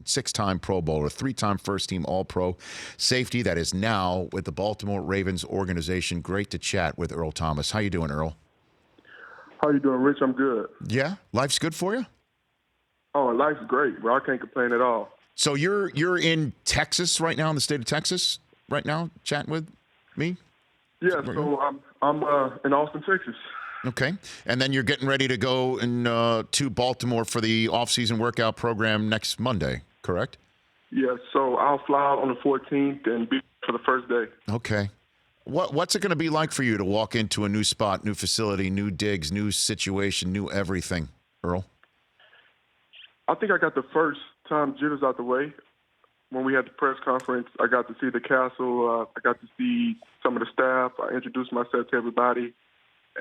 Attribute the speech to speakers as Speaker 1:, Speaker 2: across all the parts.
Speaker 1: six-time Pro Bowler, three-time first-team All-Pro safety that is now with the Baltimore Ravens organization. Great to chat with Earl Thomas. How you doing, Earl?
Speaker 2: How you doing, Rich? I'm good.
Speaker 1: Yeah? Life's good for you?
Speaker 2: Oh, life's great, bro. I can't complain at all.
Speaker 1: So you're in Texas right now, in the state of Texas right now, chatting with me?
Speaker 2: Yeah, so I'm in Austin, Texas.
Speaker 1: Okay. And then you're getting ready to go to Baltimore for the off-season workout program next Monday, correct?
Speaker 2: Yeah, so I'll fly out on the 14th and be for the first day.
Speaker 1: Okay. What's it going to be like for you to walk into a new spot, new facility, new digs, new situation, new everything, Earl?
Speaker 2: I think I got the first time jitters out the way. When we had the press conference, I got to see the castle. I got to see some of the staff. I introduced myself to everybody.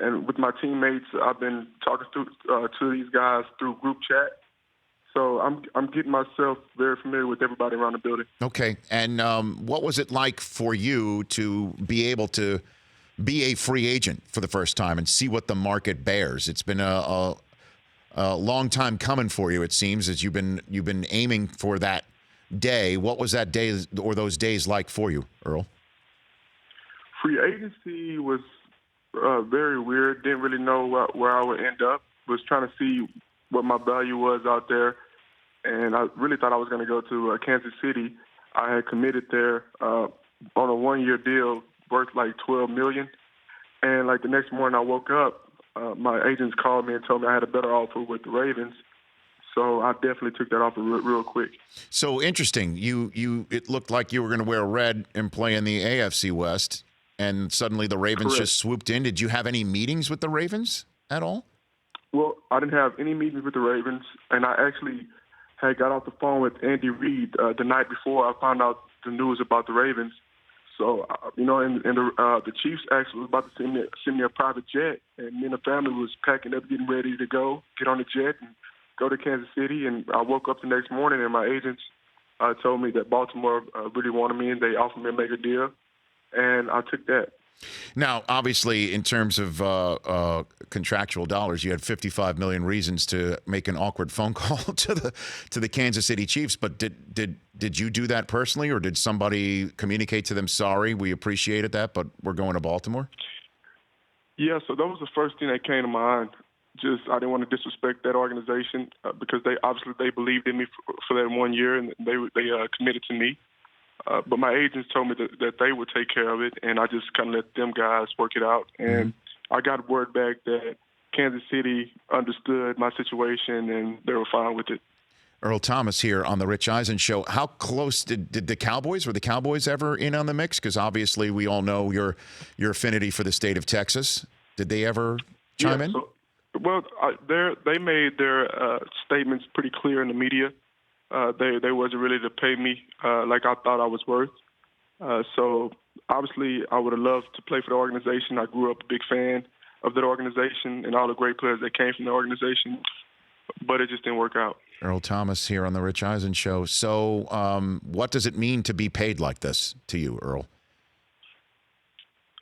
Speaker 2: And with my teammates, I've been talking to these guys through group chat. So I'm getting myself very familiar with everybody around the building.
Speaker 1: Okay. And what was it like for you to be able to be a free agent for the first time and see what the market bears? It's been a long time coming for you, it seems, as you've been aiming for that day. What was that day or those days like for you, Earl?
Speaker 2: Free agency was very weird. Didn't really know where I would end up. Was trying to see what my value was out there, and I really thought I was going to go to Kansas City. I had committed there on a one-year deal worth like $12 million, and like the next morning I woke up, my agents called me and told me I had a better offer with the Ravens. So I definitely took that offer real quick.
Speaker 1: So interesting. It looked like you were going to wear red and play in the AFC West, and suddenly the Ravens
Speaker 2: Correct.
Speaker 1: just swooped in. Did you have any meetings with the Ravens at all?
Speaker 2: Well, I didn't have any meetings with the Ravens, and I actually had got off the phone with Andy Reid the night before I found out the news about the Ravens. So, and the Chiefs actually was about to send me a private jet, and me and the family was packing up, getting ready to go, get on the jet, and go to Kansas City. And I woke up the next morning, and my agents told me that Baltimore really wanted me, and they offered me a mega deal, and I took that.
Speaker 1: Now, obviously, in terms of contractual dollars, you had 55 million reasons to make an awkward phone call to the Kansas City Chiefs. But did you do that personally, or did somebody communicate to them, sorry, we appreciated that, but we're going to Baltimore?
Speaker 2: Yeah, so that was the first thing that came to mind. Just I didn't want to disrespect that organization because they believed in me for that 1 year, and they committed to me. But my agents told me that they would take care of it, and I just kind of let them guys work it out. And I got word back that Kansas City understood my situation, and they were fine with it.
Speaker 1: Earl Thomas here on the Rich Eisen Show. How close did the Cowboys, were the Cowboys ever in on the mix? Because obviously we all know your affinity for the state of Texas. Did they ever chime in?
Speaker 2: Well, they made their statements pretty clear in the media. They wasn't ready to pay me like I thought I was worth. So obviously I would have loved to play for the organization. I grew up a big fan of that organization and all the great players that came from the organization, but it just didn't work out.
Speaker 1: Earl Thomas here on the Rich Eisen Show. So what does it mean to be paid like this to you, Earl?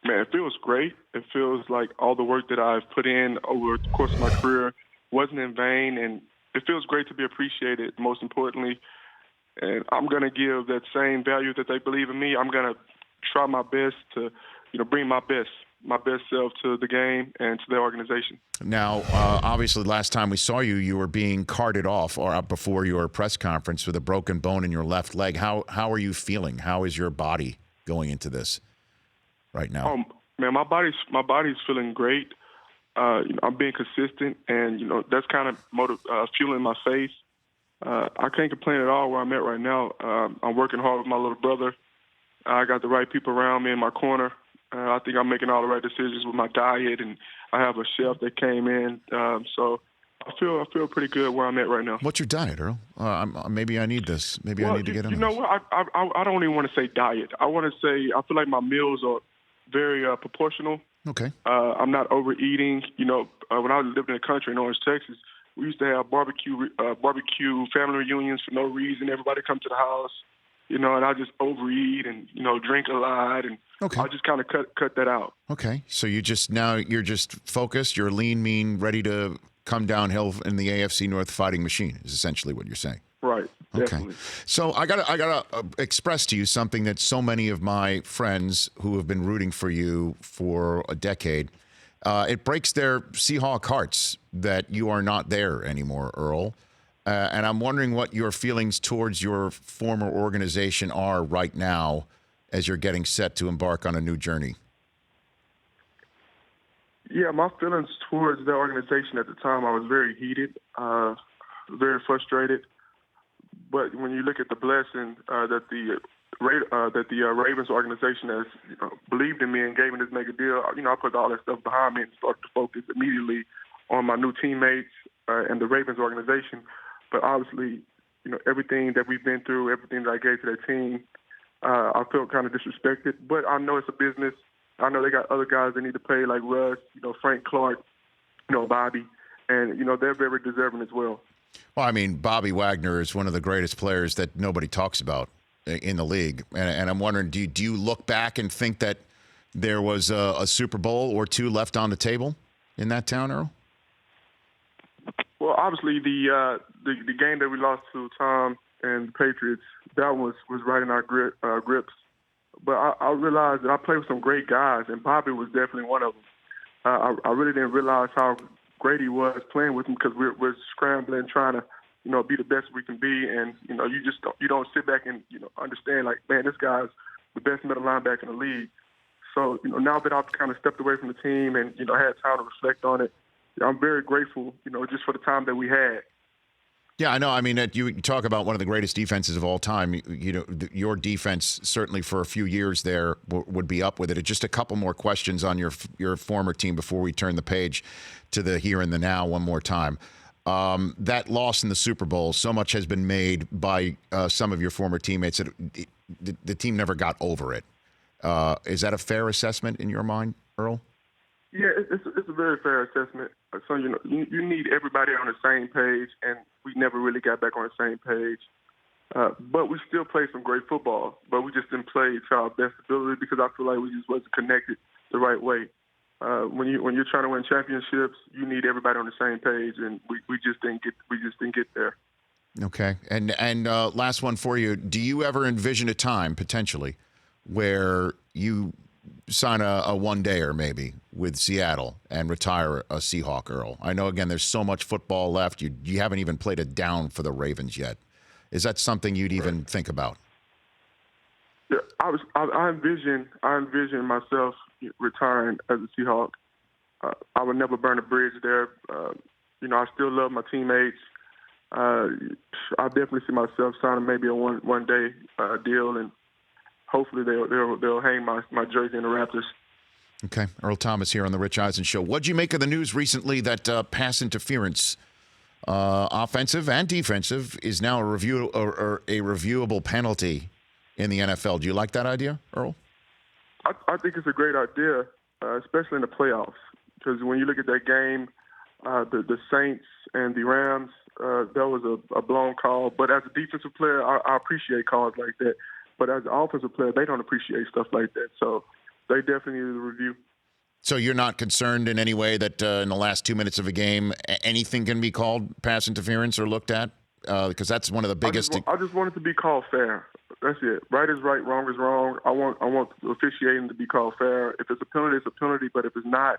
Speaker 2: Man, it feels great. It feels like all the work that I've put in over the course of my career wasn't in vain, and it feels great to be appreciated, most importantly. And I'm going to give that same value that they believe in me. I'm going to try my best to, bring my best self to the game and to the organization.
Speaker 1: Now, obviously, last time we saw you, you were being carted off or before your press conference with a broken bone in your left leg. How are you feeling? How is your body going into this right now?
Speaker 2: Man, my body's feeling great. I'm being consistent, and that's kind of fueling my faith. I can't complain at all where I'm at right now. I'm working hard with my little brother. I got the right people around me in my corner. I think I'm making all the right decisions with my diet, and I have a chef that came in. So I feel pretty good where I'm at right now.
Speaker 1: What's your diet, Earl? Maybe I need this. Maybe I need to get on this.
Speaker 2: You know what? I don't even want to say diet. I want to say I feel like my meals are very proportional.
Speaker 1: Okay.
Speaker 2: I'm not overeating. When I lived in the country in Orange, Texas, we used to have barbecue family reunions for no reason. Everybody come to the house, and I just overeat and drink a lot, and
Speaker 1: okay.
Speaker 2: I just kind of cut that out.
Speaker 1: Okay, so you're just focused. You're lean, mean, ready to come downhill in the AFC North fighting machine. Is essentially what you're saying.
Speaker 2: Right. definitely.
Speaker 1: So I gotta express to you something that so many of my friends who have been rooting for you for a decade, it breaks their Seahawk hearts that you are not there anymore, Earl. And I'm wondering what your feelings towards your former organization are right now as you're getting set to embark on a new journey.
Speaker 2: Yeah, my feelings towards the organization at the time, I was very heated, very frustrated. But when you look at the blessing that the Ravens organization has believed in me and gave me this mega deal, I put all that stuff behind me and started to focus immediately on my new teammates and the Ravens organization. But obviously, everything that we've been through, everything that I gave to that team, I felt kind of disrespected. But I know it's a business. I know they got other guys they need to pay, like Russ, Frank Clark, Bobby, and they're very deserving as well.
Speaker 1: Well, I mean, Bobby Wagner is one of the greatest players that nobody talks about in the league. And I'm wondering, do you look back and think that there was a Super Bowl or two left on the table in that town, Earl?
Speaker 2: Well, obviously, the game that we lost to Tom and the Patriots, that was right in our grips. But I realized that I played with some great guys, and Bobby was definitely one of them. I really didn't realize how great he was playing with him because we're scrambling, trying to, be the best we can be. And, you don't sit back and, understand, like, man, this guy's the best middle linebacker in the league. So, now that I've kind of stepped away from the team and, had time to reflect on it, I'm very grateful, just for the time that we had.
Speaker 1: Yeah, I know. I mean, you talk about one of the greatest defenses of all time. Your defense certainly for a few years there would be up with it. Just a couple more questions on your former team before we turn the page to the here and the now one more time. That loss in the Super Bowl, so much has been made by some of your former teammates that the team never got over it. Is that a fair assessment in your mind, Earl?
Speaker 2: Yeah, it's a very fair assessment. So, you need everybody on the same page, and we never really got back on the same page. But we still played some great football, but we just didn't play to our best ability because I feel like we just wasn't connected the right way. When you're trying to win championships, you need everybody on the same page, and we just didn't get there.
Speaker 1: Okay, and last one for you: do you ever envision a time potentially where you sign a one-dayer maybe with Seattle and retire a Seahawk, Earl? I know, again, there's so much football left. You haven't even played a down for the Ravens yet. Is that something you'd even think about?
Speaker 2: Yeah, I envision myself retiring as a Seahawk. I would never burn a bridge there. I still love my teammates. I definitely see myself signing maybe a one-day deal, and hopefully they'll hang my jersey in the Raptors.
Speaker 1: Okay. Earl Thomas here on the Rich Eisen Show. What'd you make of the news recently that pass interference, offensive and defensive, is now a reviewable penalty in the NFL? Do you like that idea, Earl?
Speaker 2: I think it's a great idea, especially in the playoffs, because when you look at that game, the Saints and the Rams, that was a blown call. But as a defensive player, I appreciate calls like that. But as an offensive player, they don't appreciate stuff like that. So they definitely need a review.
Speaker 1: So you're not concerned in any way that in the last 2 minutes of a game, anything can be called pass interference or looked at? Because that's one of the biggest.
Speaker 2: I just want it to be called fair. That's it. Right is right, wrong is wrong. I want the officiating to be called fair. If it's a penalty, it's a penalty. But if it's not,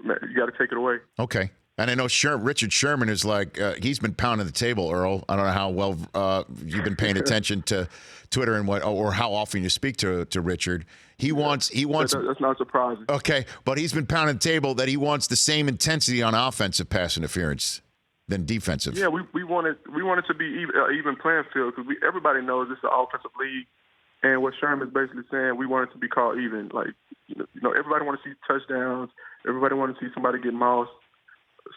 Speaker 2: you got to take it away.
Speaker 1: Okay. And I know Richard Sherman is like, he's been pounding the table, Earl. I don't know how well you've been paying attention to Twitter and or how often you speak to Richard. He wants.
Speaker 2: That's not surprising.
Speaker 1: Okay, but he's been pounding the table that he wants the same intensity on offensive pass interference than defensive.
Speaker 2: Yeah, we want it to be even playing field because everybody knows it's an offensive league, and what Sherman is basically saying, we want it to be called even. Like everybody want to see touchdowns. Everybody want to see somebody get moused.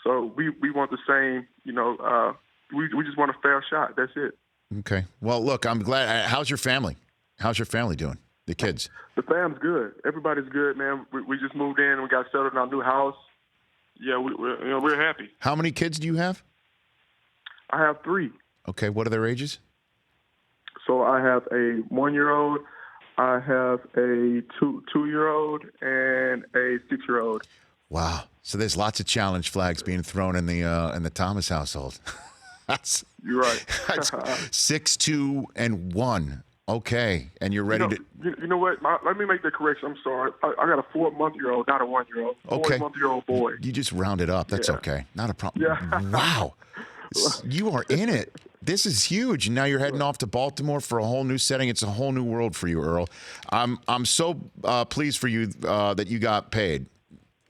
Speaker 2: So we want the same, we just want a fair shot. That's it.
Speaker 1: Okay. Well, look, I'm glad. How's your family? How's your family doing? The kids?
Speaker 2: The fam's good. Everybody's good, man. We just moved in. We got settled in our new house. Yeah, we're happy.
Speaker 1: How many kids do you have?
Speaker 2: I have 3.
Speaker 1: Okay. What are their ages?
Speaker 2: So I have a 1-year-old, I have a 2-year-old, and a 6-year-old.
Speaker 1: Wow. So there's lots of challenge flags being thrown in the Thomas household. That's
Speaker 2: You're right.
Speaker 1: 6-2-1. Okay, and you're ready to.
Speaker 2: You know what? Let me make that correction. I'm sorry. I got a 4-month-old, not a 1-year-old.
Speaker 1: Okay.
Speaker 2: 4-month-year-old boy.
Speaker 1: You just rounded up. That's
Speaker 2: Yeah.
Speaker 1: okay. Not a problem.
Speaker 2: Yeah.
Speaker 1: Wow. You are in it. This is huge. And now you're heading off to Baltimore for a whole new setting. It's a whole new world for you, Earl. I'm so pleased for you that you got paid,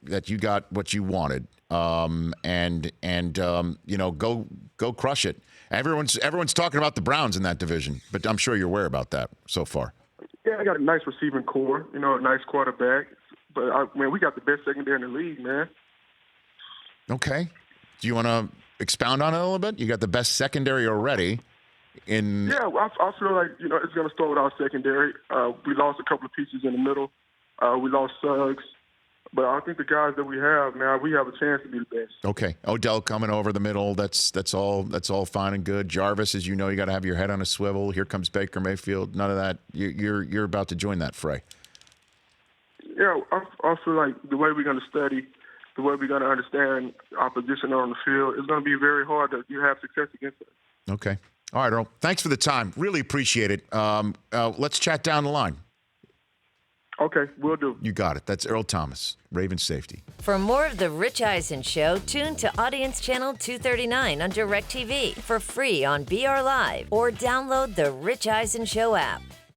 Speaker 1: that you got what you wanted, and go crush it. Everyone's talking about the Browns in that division, but I'm sure you're aware about that so far.
Speaker 2: Yeah, I got a nice receiving core. A nice quarterback. But we got the best secondary in the league, man.
Speaker 1: Okay. Do you want to expound on it a little bit? You got the best secondary already.
Speaker 2: Yeah, I feel like it's going to start with our secondary. We lost a couple of pieces in the middle. We lost Suggs. But I think the guys that we have now, we have a chance to be the best.
Speaker 1: Okay, Odell coming over the middle. That's all fine and good. Jarvis, as you know, you got to have your head on a swivel. Here comes Baker Mayfield. None of that. You're about to join that fray.
Speaker 2: Yeah, I feel like the way we're going to study, the way we're going to understand our position on the field, it's going to be very hard that you have success against us.
Speaker 1: Okay. All right, Earl. Thanks for the time. Really appreciate it. Let's chat down the line.
Speaker 2: Okay, will do.
Speaker 1: You got it. That's Earl Thomas, Ravens safety.
Speaker 3: For more of The Rich Eisen Show, tune to Audience Channel 239 on DirecTV for free on BR Live or download the Rich Eisen Show app.